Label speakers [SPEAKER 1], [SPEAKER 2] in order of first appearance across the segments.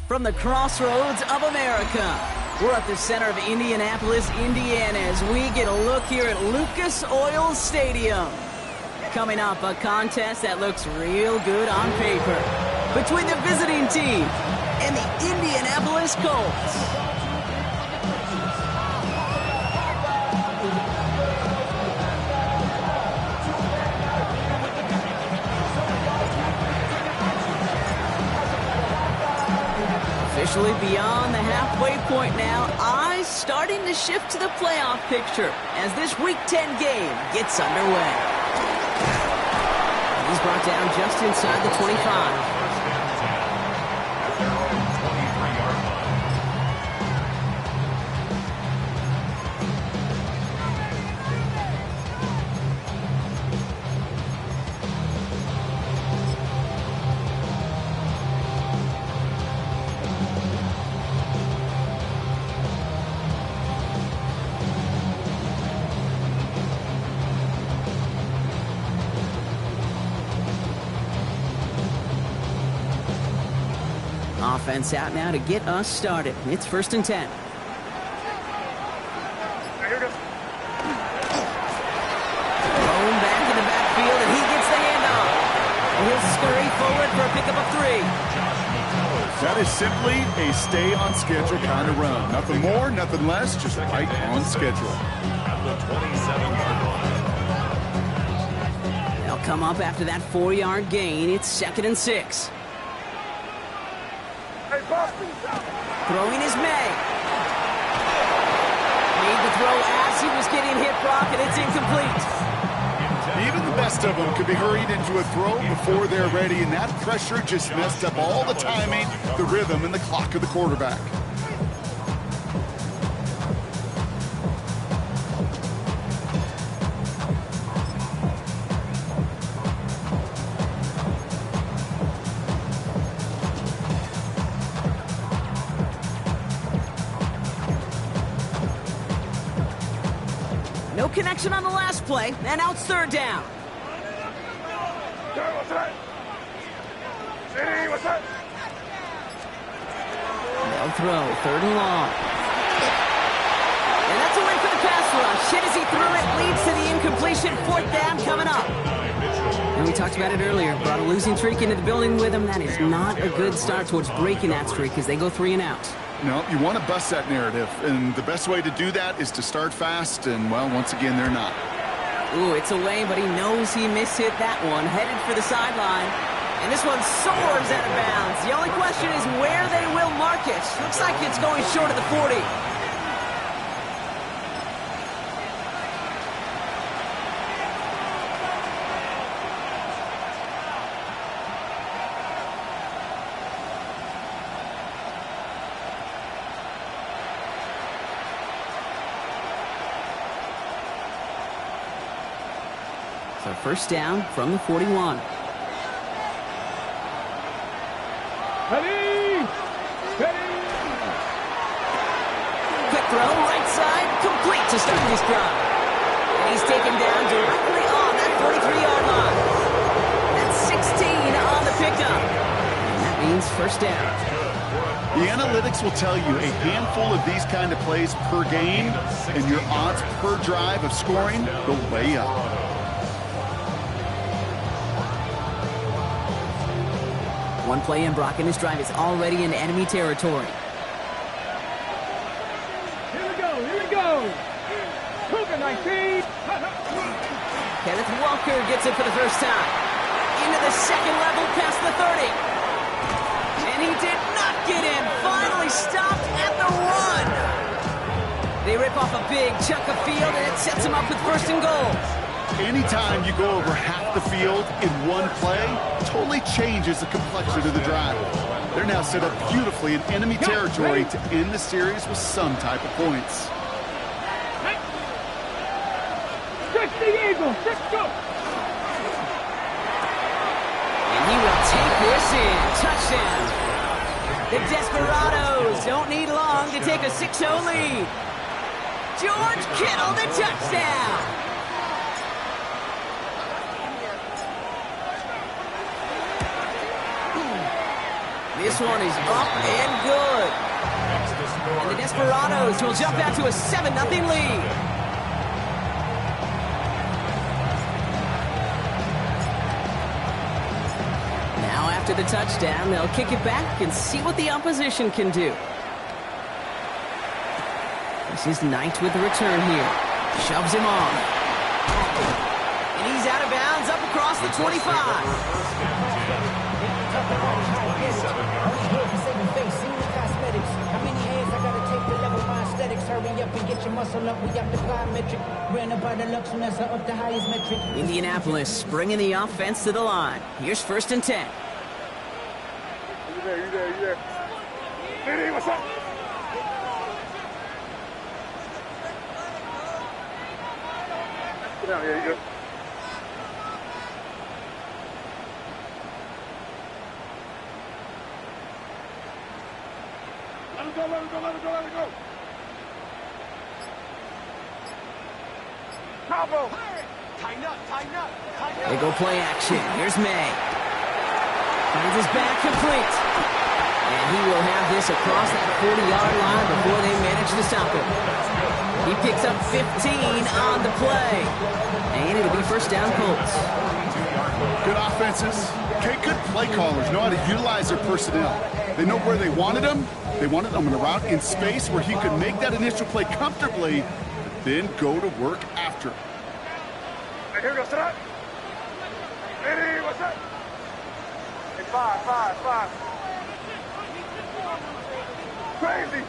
[SPEAKER 1] from the crossroads of America. We're at the center of Indianapolis, Indiana, as we get a look here at Lucas Oil Stadium. Coming up, a contest that looks real good on paper between the visiting team and the Indianapolis Colts. Officially beyond the halfway point now, eyes starting to shift to the playoff picture as this Week 10 game gets underway. He's brought down just inside the 25. Offense out now to get us started. It's 1st and 10. Thrown back in the backfield, and he gets the handoff. He'll scurry forward for a pickup of 3.
[SPEAKER 2] That is simply a stay-on-schedule kind of run. Nothing more, nothing less, just right on schedule.
[SPEAKER 1] They'll come up after that 4-yard gain. It's 2nd and 6. Throwing is May. Made the throw as he was getting hit, Brock, and it's incomplete.
[SPEAKER 2] Even the best of them could be hurried into a throw before they're ready, and that pressure just messed up all the timing, the rhythm, and the clock of the quarterback.
[SPEAKER 1] No connection on the last play, and now it's 3rd down. They'll throw, 3rd and long. And that's a win for the pass rush. Hit as he threw it, leads to the incompletion. 4th down coming up. And we talked about it earlier. Brought a losing streak into the building with him. That is not a good start towards breaking that streak as they go 3 and out.
[SPEAKER 2] No, you want to bust that narrative, and the best way to do that is to start fast, and, well, once again, they're not.
[SPEAKER 1] Ooh, it's away, but he knows he mishit that one. Headed for the sideline. And this one soars out of bounds. The only question is where they will mark it. Looks like it's going short of the 40. So 1st down from the 41.
[SPEAKER 3] Ready!
[SPEAKER 1] Quick throw, right side, complete to start this drive. And he's taken down directly on that 43-yard line. That's 16 on the pickup. And that means 1st down.
[SPEAKER 2] The analytics will tell you a handful of these kind of plays per game, and your odds per drive of scoring go way up.
[SPEAKER 1] One play in, Brock, and this drive is already in enemy territory.
[SPEAKER 3] Here we go. Cougar 19.
[SPEAKER 1] Kenneth Walker gets it for the first time. Into the 2nd level past the 30. And he did not get in. Finally stopped at the 1. They rip off a big chunk of field, and it sets him up with 1st and goal.
[SPEAKER 2] Anytime you go over half the field in one play, totally changes the complexion of the drive. They're now set up beautifully in enemy territory to end the series with some type of points.
[SPEAKER 3] Stretch the eagle. Let's go.
[SPEAKER 1] And he will take this in. Touchdown. The Desperados don't need long to take a 6-0 lead. George Kittle, the touchdown. This This one is up and good. And the Desperados will jump out to a 7-0 lead. Now after the touchdown, they'll kick it back and see what the opposition can do. This is Knight with the return here. Shoves him on. And he's out of bounds up across the 25. Indianapolis bringing the offense to the line. Here's 1st and 10.
[SPEAKER 3] You there. Hey, what's up? Sit down, yeah, you good. Let it go. Bravo! Tighten up.
[SPEAKER 1] They go play action. Here's May. Finds his back complete. And he will have this across that 40-yard line before they manage to stop him. He picks up 15 on the play. And it'll be 1st down Colts.
[SPEAKER 2] Good offenses. Okay, good play callers know how to utilize their personnel. They know where they wanted them. They wanted them in a route in space where he could make that initial play comfortably, but then go to work after.
[SPEAKER 3] Hey, here we go, sit up. Hey, what's up? Hey, five. Crazy.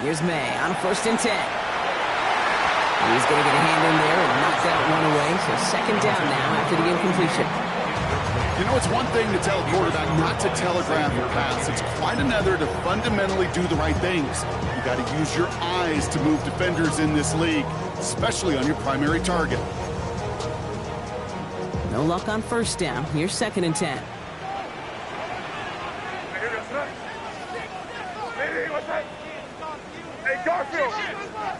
[SPEAKER 1] Here's May on 1st and 10. He's going to get a hand in there and knock that one away. So 2nd down now after the incompletion.
[SPEAKER 2] You know, it's one thing to tell a quarterback not to telegraph a pass. It's quite another to fundamentally do the right things. You got to use your eyes to move defenders in this league, especially on your primary target.
[SPEAKER 1] No luck on 1st down. Here's 2nd and 10.
[SPEAKER 3] Hey, what's that? Hey, Garfield.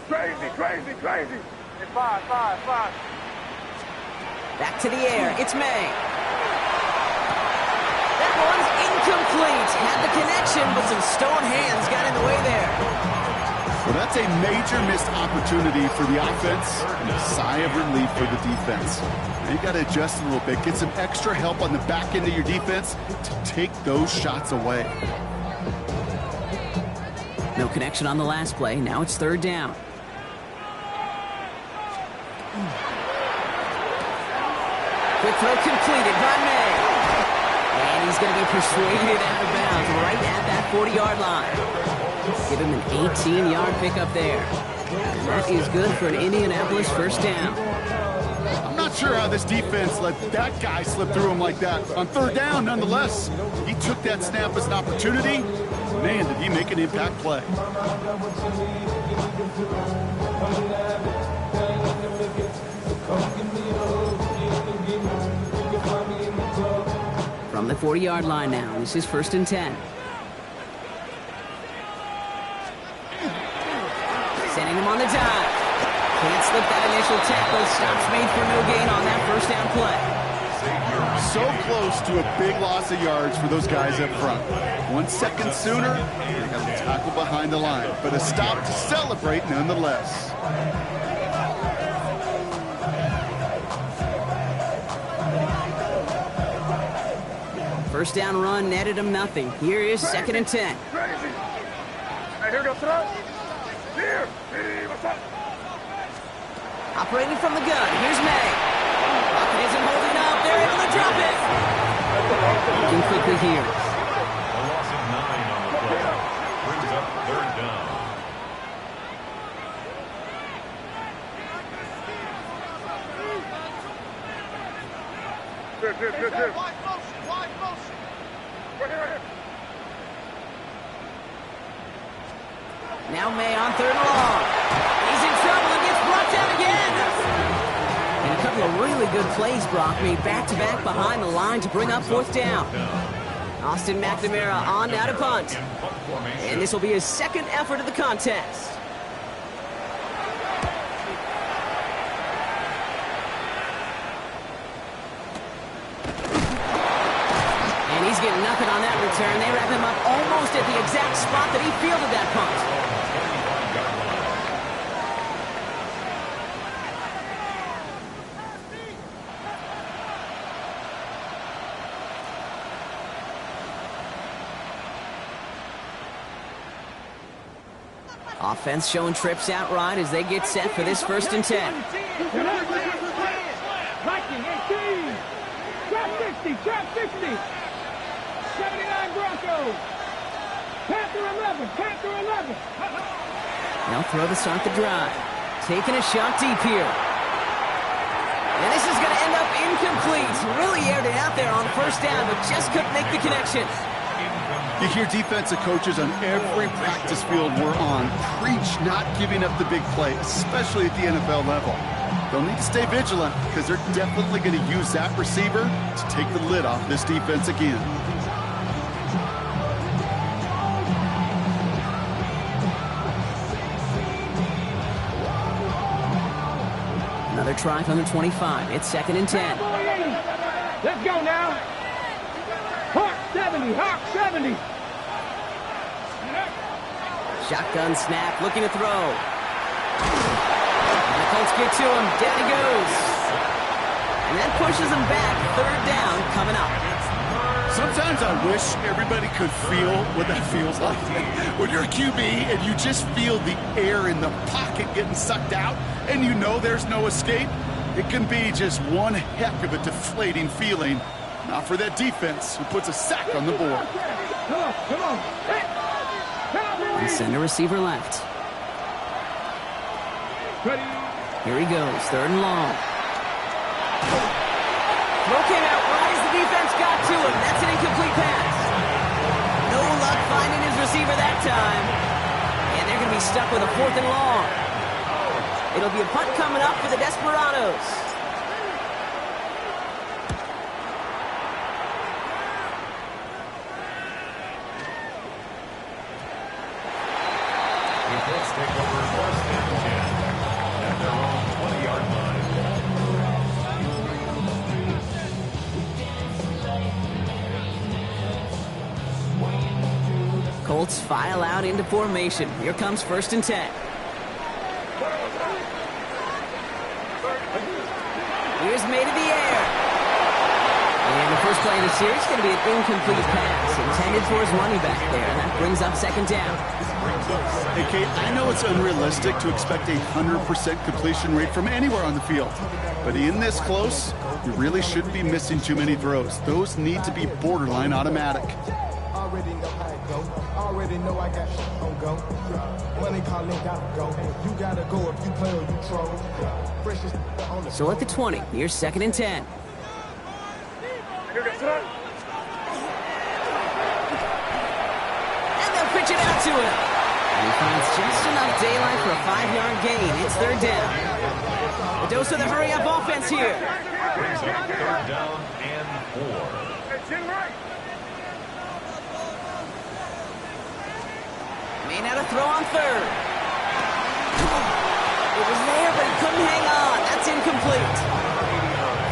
[SPEAKER 3] Crazy. Hey, five.
[SPEAKER 1] Back to the air. It's May. That one's incomplete. Had the connection, but some stone hands got in the way there.
[SPEAKER 2] Well, that's a major missed opportunity for the offense and a sigh of relief for the defense. Now you got to adjust a little bit, get some extra help on the back end of your defense to take those shots away.
[SPEAKER 1] No connection on the last play. Now it's 3rd down. Quick throw completed by May. And he's going to be persuaded out of bounds right at that 40-yard line. Give him an 18-yard pickup there. And that is good for an Indianapolis 1st down.
[SPEAKER 2] I'm not sure how this defense let that guy slip through him like that. On 3rd down, nonetheless, he took that snap as an opportunity. Man, did he make an impact play.
[SPEAKER 1] From the 40-yard line now, this is 1st and 10. Sending him on the dive. Can't slip that initial tackle. Stops made for no gain on that 1st down play.
[SPEAKER 2] So close to a big loss of yards for those guys up front. 1 second sooner, they got the tackle behind the line. But a stop to celebrate nonetheless.
[SPEAKER 1] First down run netted him nothing. Here is 2nd and 10.
[SPEAKER 3] Crazy. Hey, here goes it. Here. Hey, what's up?
[SPEAKER 1] Operating from the gun. Here's May. Pocket isn't holding up. They're able to drop it. Looking quickly here.
[SPEAKER 4] A loss of 9 on the play. Brings up 3rd down.
[SPEAKER 3] Good. Wide motion. Right here.
[SPEAKER 1] Now May on 3rd and long. He's in trouble and gets brought down again. And a couple of really good plays, Brock, made back-to-back behind the line to bring up 4th down. Austin McNamara on now to punt. And this will be his 2nd effort of the contest. getting nothing on that return. They wrap him up almost at the exact spot that he fielded that punt. Offense showing trips out right as they get set for this 1st and 10.
[SPEAKER 3] Viking 18. Trap 60. Trap 60. 79 Broncos. Panther 11. Panther 11.
[SPEAKER 1] They'll throw to start the drive. Taking a shot deep here. And this is going to end up incomplete. Really aired it out there on 1st down, but just couldn't make the connection.
[SPEAKER 2] You hear defensive coaches on every practice field we're on preach not giving up the big play, especially at the NFL level. They'll need to stay vigilant because they're definitely going to use that receiver to take the lid off this defense again.
[SPEAKER 1] Another try from the 25. It's 2nd and 10.
[SPEAKER 3] Let's go now. Hawk 70. Hawk 70.
[SPEAKER 1] Shotgun snap, looking to throw. And the Colts get to him. Down he goes. And that pushes him back. 3rd down coming up.
[SPEAKER 2] Sometimes I wish everybody could feel what that feels like. When you're a QB and you just feel the air in the pocket getting sucked out and you know there's no escape, it can be just one heck of a deflating feeling. Not for that defense who puts a sack on the board.
[SPEAKER 3] Come on.
[SPEAKER 1] And send a receiver left.
[SPEAKER 3] Ready.
[SPEAKER 1] Here he goes, 3rd and long. Throw came out right as the defense got to him. That's an incomplete pass. No luck finding his receiver that time. And they're going to be stuck with a 4th and long. It'll be a punt coming up for the Desperados.
[SPEAKER 4] Let's take over 1st and 10 at their own 20-yard line.
[SPEAKER 1] Colts file out into formation. Here comes 1st and 10. Here's made in the air. And the first play of the series is going to be an incomplete pass intended for his running back there. And that brings up 2nd down.
[SPEAKER 2] Hey, Kate, I know it's unrealistic to expect a 100% completion rate from anywhere on the field. But in this close, you really shouldn't be missing too many throws. Those need to be borderline automatic.
[SPEAKER 5] Already know how it go. Already know I got shit on go. Money calling, gotta go. You gotta go if you play or you troll. Freshest on the
[SPEAKER 1] So at the 20, here's 2nd and 10. And they'll pitch it out to him. And he finds just enough daylight for a 5-yard gain. It's 3rd down. A dose of the hurry-up offense here.
[SPEAKER 4] Brings up 3rd down and 4.
[SPEAKER 1] May not have throw on 3rd. It was there, but he couldn't hang on. That's incomplete.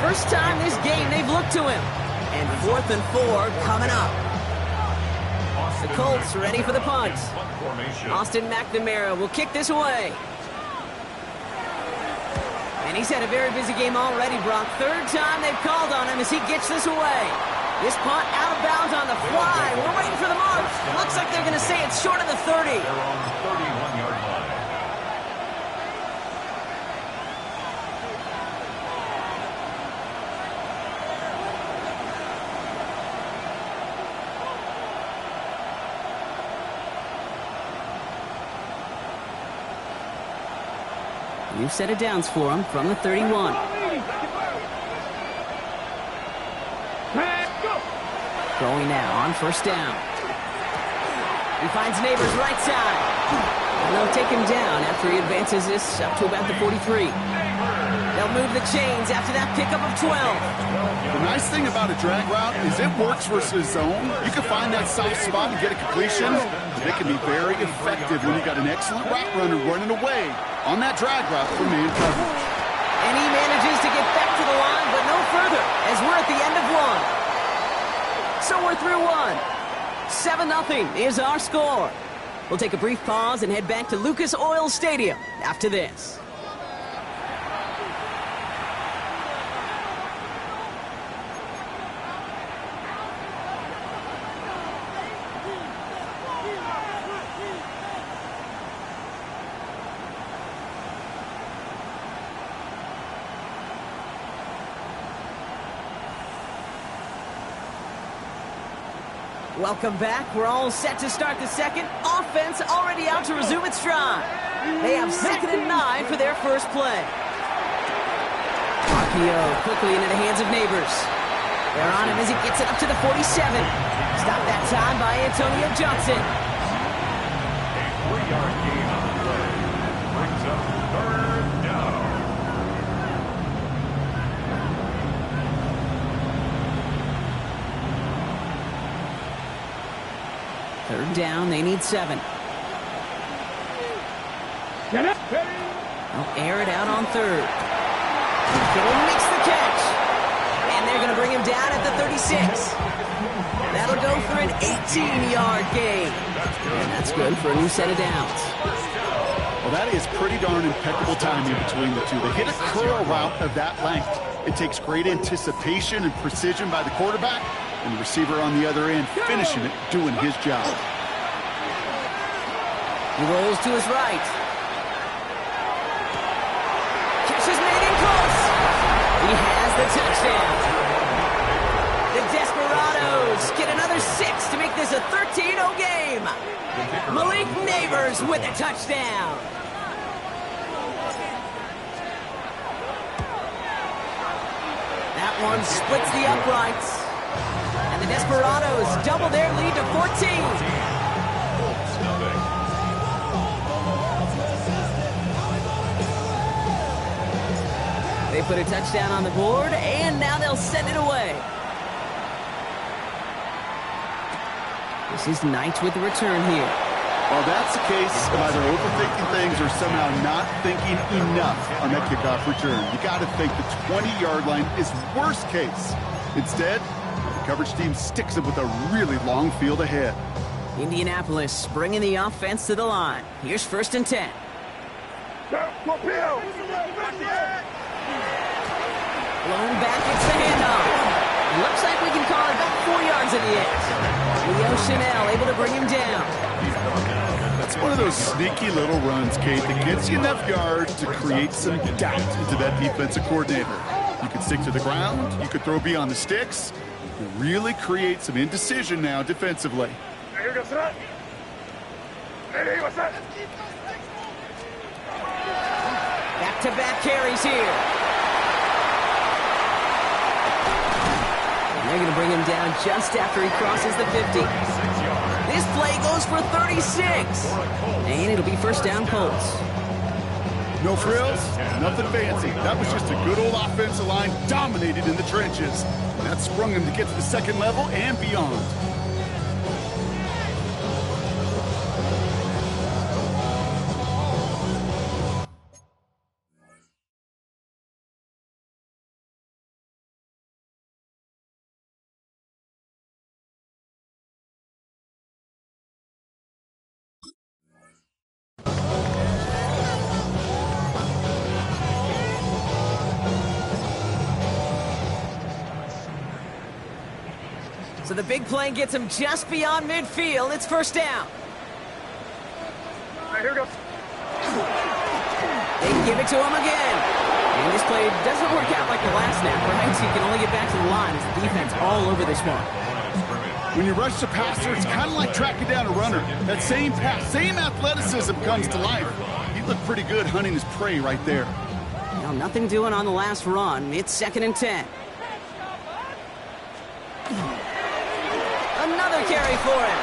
[SPEAKER 1] First time this game they've looked to him. And 4th and 4 coming up. The Colts ready for the punt. Austin McNamara will kick this away. And he's had a very busy game already, Brock. 3rd time they've called on him as he gets this away. This punt out of bounds on the fly. We're waiting for the mark. Looks like they're going to say it's short of the 30.
[SPEAKER 4] They're on the 31-yard line.
[SPEAKER 1] New set of downs for him from the 31. Throwing now on 1st down. He finds Neighbors right side. And they'll take him down after he advances this up to about the 43. They'll move the chains after that pickup of 12.
[SPEAKER 2] The nice thing about a drag route is it works versus zone. You can find that soft spot and get a completion. It can be very effective when you got an excellent route runner running away on that drag route for man coverage.
[SPEAKER 1] And he manages to get back to the line, but no further, as we're at the end of 1. So we're through one. 7-0 is our score. We'll take a brief pause and head back to Lucas Oil Stadium after this. Welcome back. We're all set to start the second. Offense already out to resume its drive. They have 2nd and 9 for their first play. RPO quickly into the hands of Neighbors. They're on him as he gets it up to the 47. Stopped that time by Antonio Johnson.
[SPEAKER 4] A 3-yard gain on the play. Brings up 3rd down.
[SPEAKER 1] Third down, they need 7. They'll air it out on 3rd. Kittle makes the catch. And they're going to bring him down at the 36. That'll go for an 18-yard gain. And that's good for a new set of downs.
[SPEAKER 2] Well, that is pretty darn impeccable timing between the two. They hit a curl route of that length. It takes great anticipation and precision by the quarterback, and the receiver on the other end finishing it, doing his job.
[SPEAKER 1] He rolls to his right. Catch is made in close. He has the touchdown. The Desperados get another 6 to make this a 13-0 game. Malik Neighbors with a touchdown. That one splits the uprights. And the Desperados double their lead to 14. They put a touchdown on the board, and now they'll send it away. This is Knight with the return here.
[SPEAKER 2] Well, that's the case of either overthinking things or somehow not thinking enough on that kickoff return. You got to think the 20-yard line is worst case. Instead, the coverage team sticks it with a really long field ahead.
[SPEAKER 1] Indianapolis bringing the offense to the line. Here's 1st and 10. Blown back, it's the handoff. Looks like we can call it about 4 yards in the end. Leo Chanel able to bring him down.
[SPEAKER 2] That's one of those sneaky little runs, Kate, that gets you enough yards to create some doubt into that defensive coordinator. You can stick to the ground, you could throw beyond the sticks, you can really create some indecision now defensively.
[SPEAKER 1] Back-to-back carries here. They're going to bring him down just after he crosses the 50. This play goes for 36. And it'll be 1st down Colts.
[SPEAKER 2] No frills, nothing fancy. That was just a good old offensive line dominated in the trenches. And that sprung him to get to the 2nd level and beyond.
[SPEAKER 1] So the big play gets him just beyond midfield. It's 1st down.
[SPEAKER 3] Here we go.
[SPEAKER 1] They give it to him again. And this play doesn't work out like the last snap, right? So you can only get back to the line as the defense all over this one.
[SPEAKER 2] When you rush the passer, it's kind of like tracking down a runner. That same pass, same athleticism comes to life. He looked pretty good hunting his prey right there.
[SPEAKER 1] Now, nothing doing on the last run. It's 2nd and 10. Another carry for him.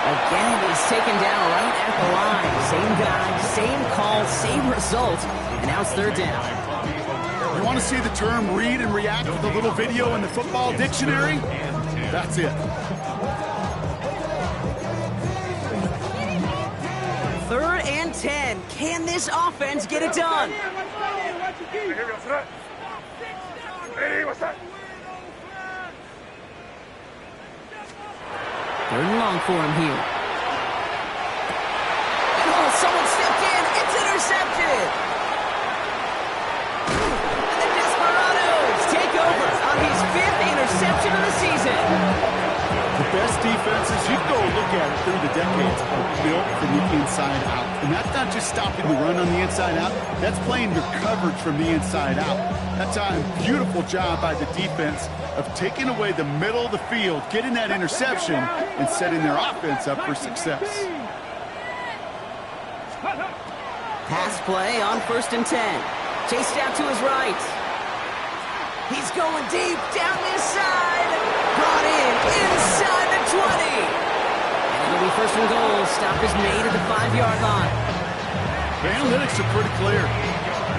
[SPEAKER 1] Again, he's taken down right at the line. Same guy, same call, same result. And now it's 3rd down.
[SPEAKER 2] You want to see the term read and react with a little video in the football dictionary? That's it.
[SPEAKER 1] 3rd and 10. Can this offense get it done? Third and long for him here. Oh, someone stepped in. It's intercepted. And the Desperados take over on his 5th interception of the season.
[SPEAKER 2] The best defenses, you go look at it through the decades, are built from the inside out. And that's not just stopping the run on the inside out. That's playing your coverage from the inside out. That time, beautiful job by the defense of taking away the middle of the field, getting that interception, and setting their offense up for success.
[SPEAKER 1] Pass play on 1st and 10. Chased out to his right. He's going deep down this side. Brought in inside the 20. And it'll be 1st and goal. Stop is made at the 5-yard line.
[SPEAKER 2] The analytics are pretty clear.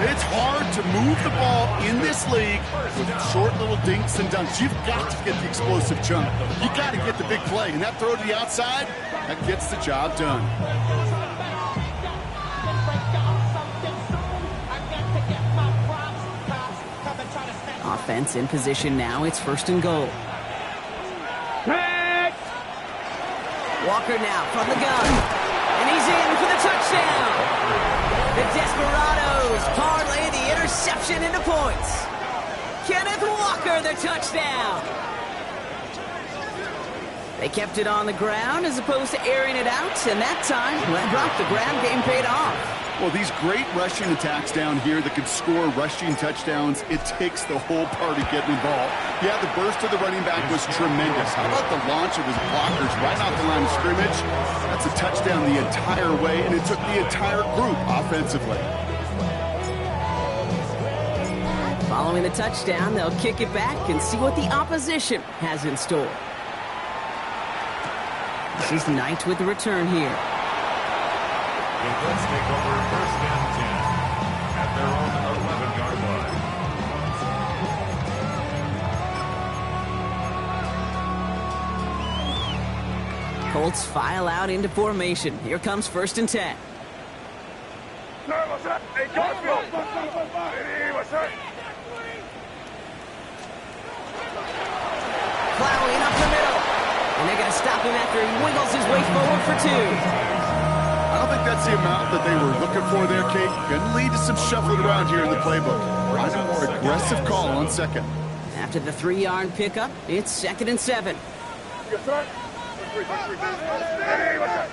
[SPEAKER 2] It's hard to move the ball in this league with short little dinks and dunks. You've got to get the explosive chunk. You got to get the big play. And that throw to the outside, that gets the job done.
[SPEAKER 1] Offense in position now. It's 1st and goal. Walker now from the gun. And he's in for the touchdown. The Desperados parlay the interception into points. Kenneth Walker, the touchdown. They kept it on the ground as opposed to airing it out, and that time, Brock, the ground game paid off.
[SPEAKER 2] Well, these great rushing attacks down here that can score rushing touchdowns, it takes the whole party getting involved. Yeah, the burst of the running back was tremendous. How about the launch of his blockers right off the line of scrimmage? That's a touchdown the entire way, and it took the entire group offensively.
[SPEAKER 1] Following the touchdown, they'll kick it back and see what the opposition has in store. This is Knight with the return here.
[SPEAKER 4] Let's take over 1st and 10 at their own 11-yard line.
[SPEAKER 1] Colts file out into formation. Here comes 1st and 10.
[SPEAKER 3] Hey, Garfield. Hey, what's up?
[SPEAKER 1] Plowing up the middle. And they're going to stop him after he wiggles his way forward for 2.
[SPEAKER 2] I don't think that's the amount that they were looking for there, Kate. Going to lead to some shuffling around here in the playbook. Find a more aggressive call on 2nd.
[SPEAKER 1] After the 3-yard pickup, it's 2nd and 7.
[SPEAKER 3] Yes, sir. Hey, what's up?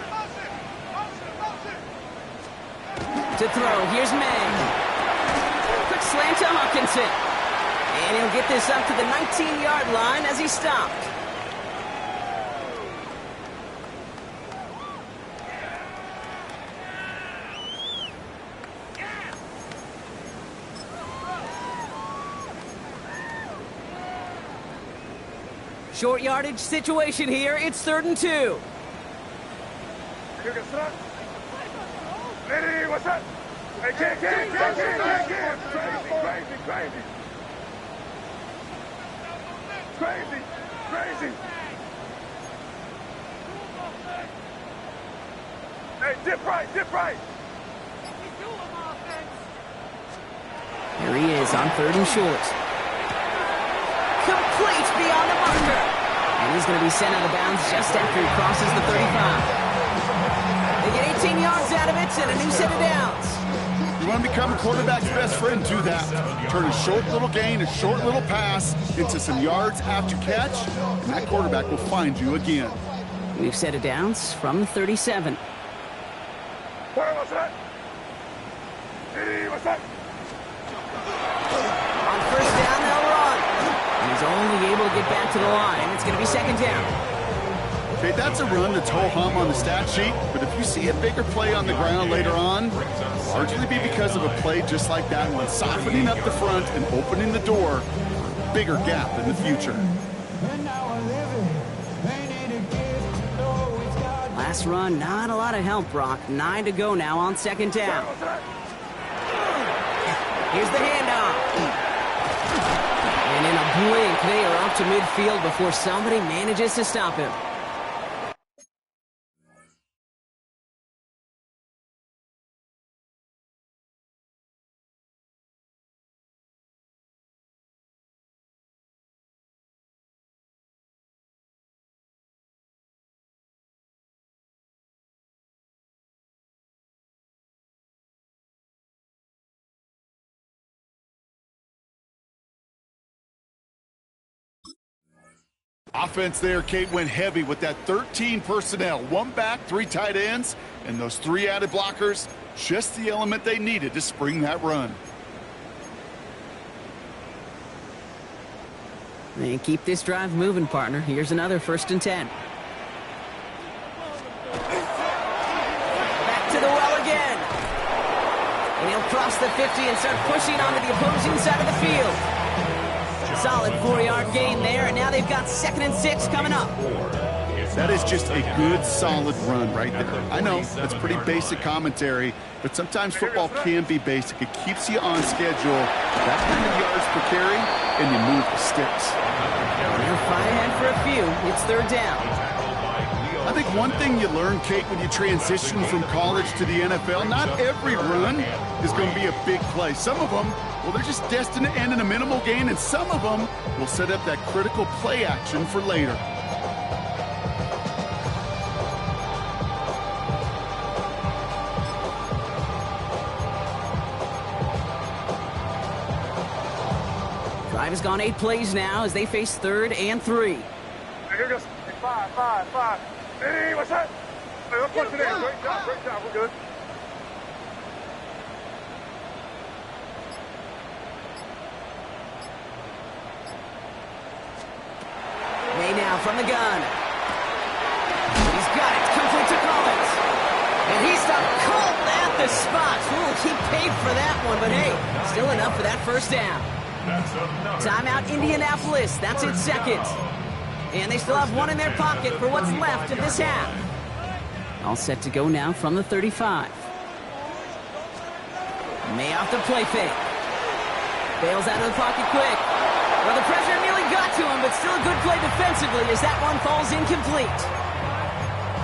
[SPEAKER 1] To throw, here's May. Quick slant to Hawkinson. And he'll get this up to the 19-yard line as he stopped. Short yardage situation here. It's 3rd and 2.
[SPEAKER 3] Hey, what's up? Hey, kid. Crazy. Hey, dip right.
[SPEAKER 1] Here he is on 3rd and short. Complete beyond the marker. And he's going to be sent out of bounds just after he crosses the 35. They get 18 yards out of it and a new set of downs.
[SPEAKER 2] You want to become a quarterback's best friend, do that. Turn a short little gain, a short little pass into some yards after catch, and that quarterback will find you again.
[SPEAKER 1] We've set of downs from the 37.
[SPEAKER 3] What's that? Hey, what's that?
[SPEAKER 1] On 1st down, they'll run. And he's only able to get back to the line. It's going to be 2nd down.
[SPEAKER 2] Okay, that's a run that's ho-hum on the stat sheet, but if you see a bigger play on the ground later on, largely be because of a play just like that one, softening up the front and opening the door for a bigger gap in the future.
[SPEAKER 1] Last run, not a lot of help, Brock. 9 to go now on 2nd down. Here's the handoff. And in a blink, they are up to midfield before somebody manages to stop him.
[SPEAKER 2] Offense there, Kate, went heavy with that 13 personnel. 1 back, 3 tight ends, and those 3 added blockers. Just the element they needed to spring that run.
[SPEAKER 1] And keep this drive moving, partner. Here's another 1st and 10. Back to the well again. And he'll cross the 50 and start pushing onto the opposing side of the field. Solid 4-yard gain there, and now they've got 2nd and 6 coming up.
[SPEAKER 2] That is just a good, solid run right there. I know, that's pretty basic commentary, but sometimes football can be basic. It keeps you on schedule, that kind of yards per carry, and you move the sticks.
[SPEAKER 1] They'll fight ahead for a few. It's 3rd down.
[SPEAKER 2] I think one thing you learn, Kate, when you transition from college to the NFL, not every run is going to be a big play. Some of them, well, they're just destined to end in a minimal gain, and some of them will set up that critical play action for later.
[SPEAKER 1] Drive has gone 8 plays now as they face 3rd and 3.
[SPEAKER 3] Hey, here goes. Hey, 5. Hey, what's that? Hey, let's punch it in. Great job. We're good.
[SPEAKER 1] May now from the gun. He's got it. Complete to Collins. And he stopped cold at the spot. Ooh, he paid for that one, but hey, still enough for that 1st down. Timeout Indianapolis. That's its 2nd. And they still have 1 in their pocket for what's left of this half. All set to go now from the 35. May off the play fake. Bails out of the pocket quick. Well, the pressure nearly got to him, but still a good play defensively as that one falls incomplete.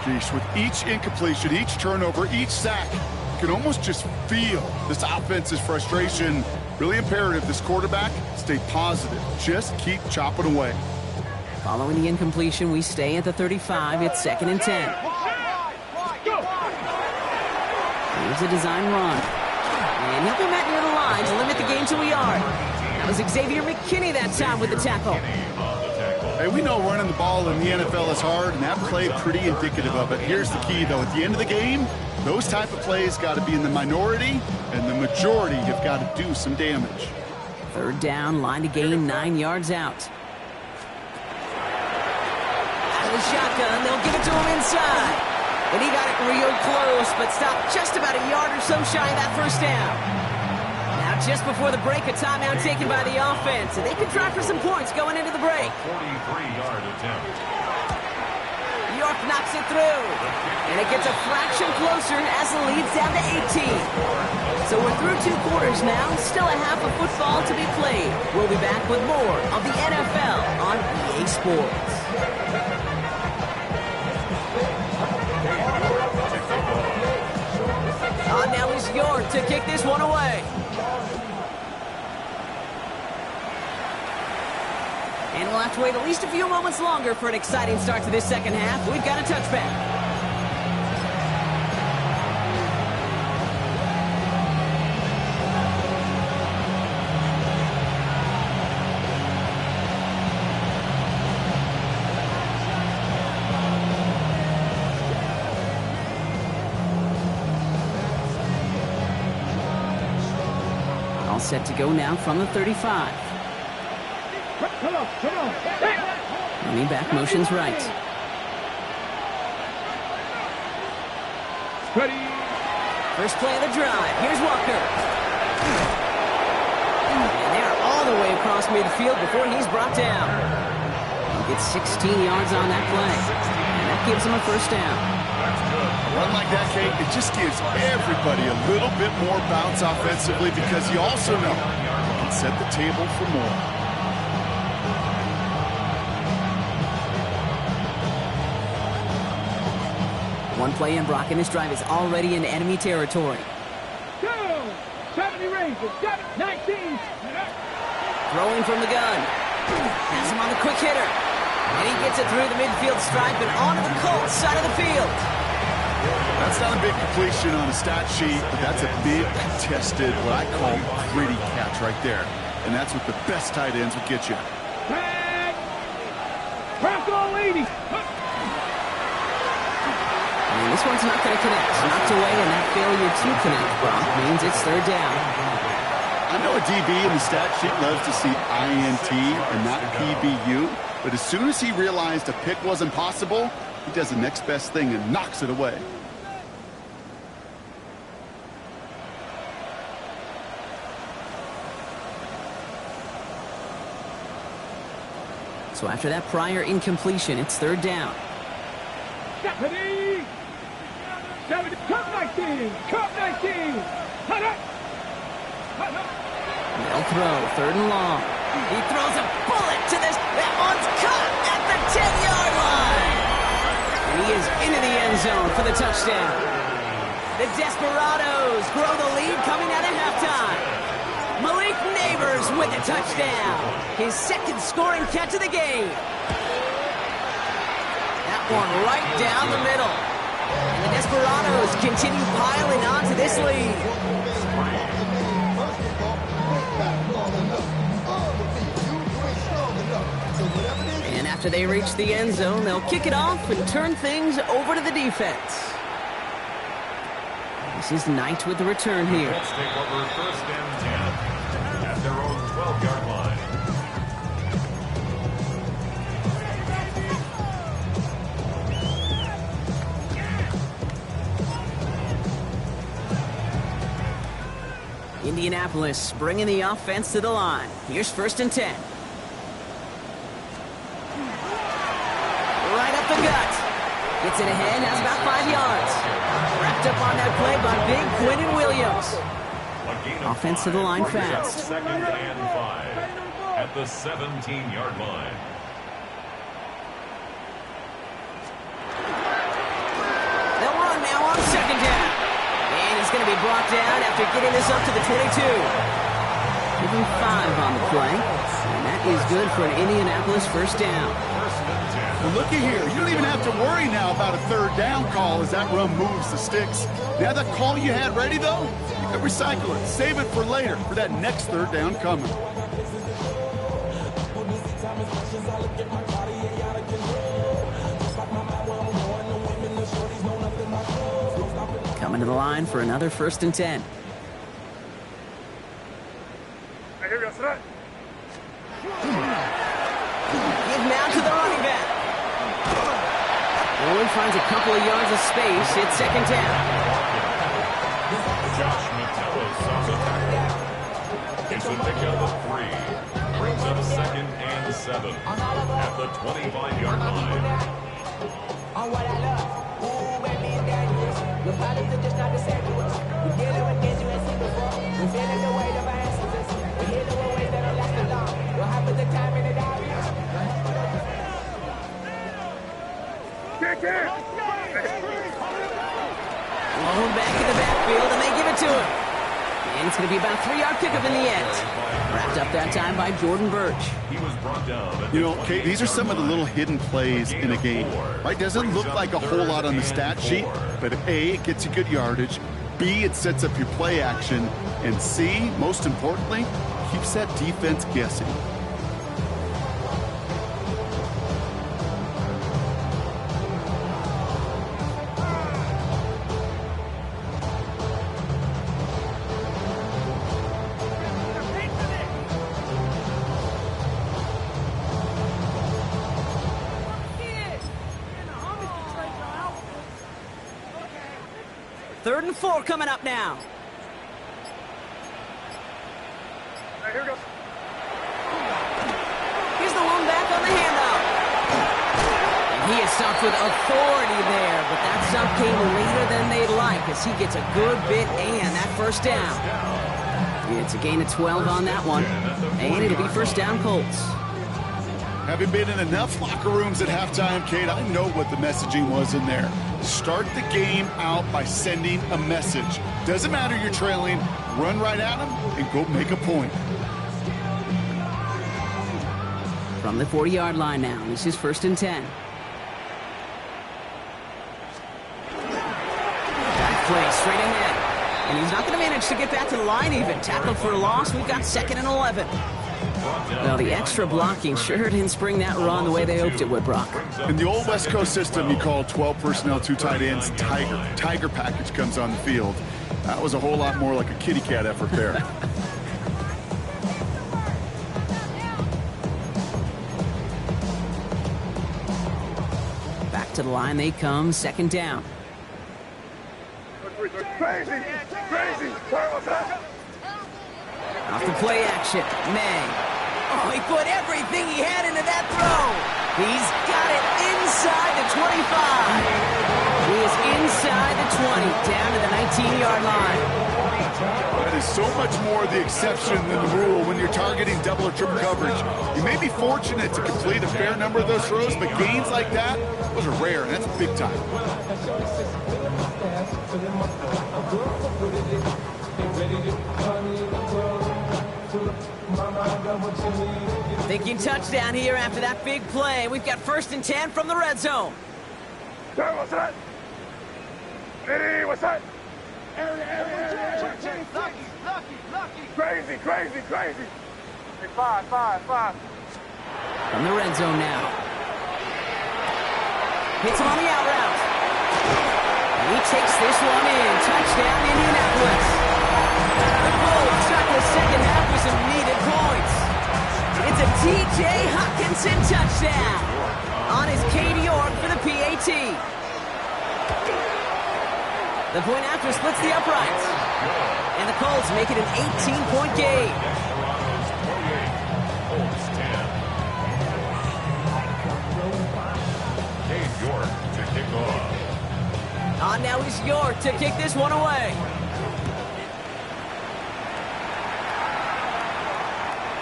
[SPEAKER 2] Geesh, with each incompletion, each turnover, each sack, you can almost just feel this offense's frustration. Really imperative this quarterback stay positive. Just keep chopping away.
[SPEAKER 1] Following the incompletion, we stay at the 35. It's 2nd and 10. Here's a design run. And he'll be met near the line to limit the gain to a yard. That was Xavier McKinney that time with the tackle.
[SPEAKER 2] Hey, we know running the ball in the NFL is hard, and that play pretty indicative of it. Here's the key, though. At the end of the game, those type of plays got to be in the minority, and the majority have got to do some damage.
[SPEAKER 1] 3rd down, line to gain 9 yards out. Out of the shotgun, they'll give it to him inside. And he got it real close, but stopped just about a yard or so shy of that 1st down. Now, just before the break, a timeout taken by the offense, and they can try for some points going into the break.
[SPEAKER 4] 43-yard attempt.
[SPEAKER 1] York knocks it through, and it gets a fraction closer as the lead's down to 18. So we're through 2 quarters now, still a half of football to be played. We'll be back with more of the NFL on EA Sports. Now is York to kick this one away. And we'll have to wait at least a few moments longer for an exciting start to this 2nd half. We've got a touchback. All set to go now from the 35.
[SPEAKER 3] Come on.
[SPEAKER 1] Running back motions right.
[SPEAKER 3] Ready.
[SPEAKER 1] First play of the drive. Here's Walker. And they're all the way across midfield before he's brought down. He gets 16 yards on that play. And that gives him a 1st down.
[SPEAKER 2] A run like that, Kate, it just gives everybody a little bit more bounce offensively because you also know you can set the table for more.
[SPEAKER 1] One play in, Brock, and this drive is already in enemy territory.
[SPEAKER 3] 70 ranges, 19.
[SPEAKER 1] Throwing from the gun. Has him on the quick hitter. And he gets it through the midfield stripe and onto the Colts side of the field.
[SPEAKER 2] That's not a big completion on a stat sheet, but that's a big contested, what I call gritty catch right there. And that's what the best tight ends will get you.
[SPEAKER 3] Press
[SPEAKER 1] And this one's not going to connect. Knocked away, and that failure to connect, Brock, means it's third down.
[SPEAKER 2] I know a DB in the stat sheet loves to see INT and not PBU, but as soon as he realized a pick wasn't possible, he does the next best thing and knocks it away.
[SPEAKER 1] So after that prior incompletion, it's third down.
[SPEAKER 3] Cup 19! Cup 19!
[SPEAKER 1] They'll throw, third and long. He throws a bullet to this. That one's caught at the 10-yard line. And he is into the end zone for the touchdown. The Desperados grow the lead coming out of halftime. Malik Neighbors with a touchdown. His second scoring catch of the game. That one right down the middle. And the Desperados continue piling on to this lead. And after they reach the end zone, they'll kick it off and turn things over to the defense. This is Knight with the return here.
[SPEAKER 4] Let's take over first and 10 at their own 12-yard line.
[SPEAKER 1] Indianapolis bringing the offense to the line. Here's first and 10. Right up the gut. Gets it ahead, has about 5 yards. Wrapped up on that play by big Quentin Williams. Offense to the line fast.
[SPEAKER 4] Second and 5 at the 17-yard line.
[SPEAKER 1] They'll run now on second down. And he's going to be brought down after getting this up to the 22. Give him 5 on the play. And that is good for an Indianapolis first down.
[SPEAKER 2] Well, looky here. You don't even have to worry now about a third down call as that run moves the sticks. Now that call you had ready, though, you can recycle it. Save it for later for that next third down coming.
[SPEAKER 1] Coming to the line for another first and 10. Give now to the running back. Only finds a couple of yards of space. It's second down.
[SPEAKER 4] Josh Metellus on the tackle. Gets a pickup of 3. Brings up second and 7 at the 25-yard line.
[SPEAKER 1] Blown back in the backfield, and they give it to him. And it's going to be about a 3-yard pickup in the end. Wrapped up that time by Jordan Birch.
[SPEAKER 4] He was brought down.
[SPEAKER 2] You know, Kate, these are some of the little hidden plays in a game. Right? Doesn't look like a whole lot on the stat sheet, but A, it gets you good yardage. B, it sets up your play action. And C, most importantly, keeps that defense guessing.
[SPEAKER 1] Third and 4 coming up now.
[SPEAKER 3] Here we go.
[SPEAKER 1] Here's the one back on the handoff. And he is stopped with authority there, but that stop came later than they'd like as he gets a good bit and that first down. It's a gain of 12 on that one, and it'll be first down Colts.
[SPEAKER 2] Having been in enough locker rooms at halftime, Kate, I know what the messaging was in there. Start the game out by sending a message. Doesn't matter you're trailing, run right at them and go make a point.
[SPEAKER 1] From the 40-yard line now, this is first and 10. Back play straight ahead. And he's not going to manage to get back to the line even. Tackled for a loss. We've got second and 11. Well, the extra blocking sure didn't spring that run the way they hoped it would, Brock.
[SPEAKER 2] In the old West Coast system, you call 12 personnel, 2 tight ends, Tiger. Tiger package comes on the field. That was a whole lot more like a kitty cat effort there.
[SPEAKER 1] Back to the line they come, second down.
[SPEAKER 3] Crazy! Crazy! What's that?
[SPEAKER 1] Off the play action, May. Oh, he put everything he had into that throw. He's got it inside the 25. He is inside the 20, down to the 19-yard line.
[SPEAKER 2] That is so much more the exception than the rule when you're targeting double or triple coverage. You may be fortunate to complete a fair number of those throws, but gains like that, those are rare, and that's big time.
[SPEAKER 1] Thinking touchdown here after that big play. We've got 1st and 10 from the red zone.
[SPEAKER 3] Sir, what's that? Eddie, what's that? Crazy, crazy, crazy. Hey, five.
[SPEAKER 1] From the red zone now. Hits him on the out route. And he takes this one in. Touchdown, Indianapolis. The Colts got the second half with some needed points. It's a T.J. Hockenson touchdown. On his Katie York for the PAT. The point after splits the uprights. And the Colts make it an 18-point game.
[SPEAKER 4] Colts 10. Cade York to kick off.
[SPEAKER 1] On now is York to kick this one away.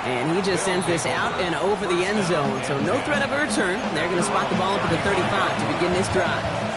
[SPEAKER 1] And he just sends this out and over the end zone. So no threat of a return. They're going to spot the ball up at the 35 to begin this drive.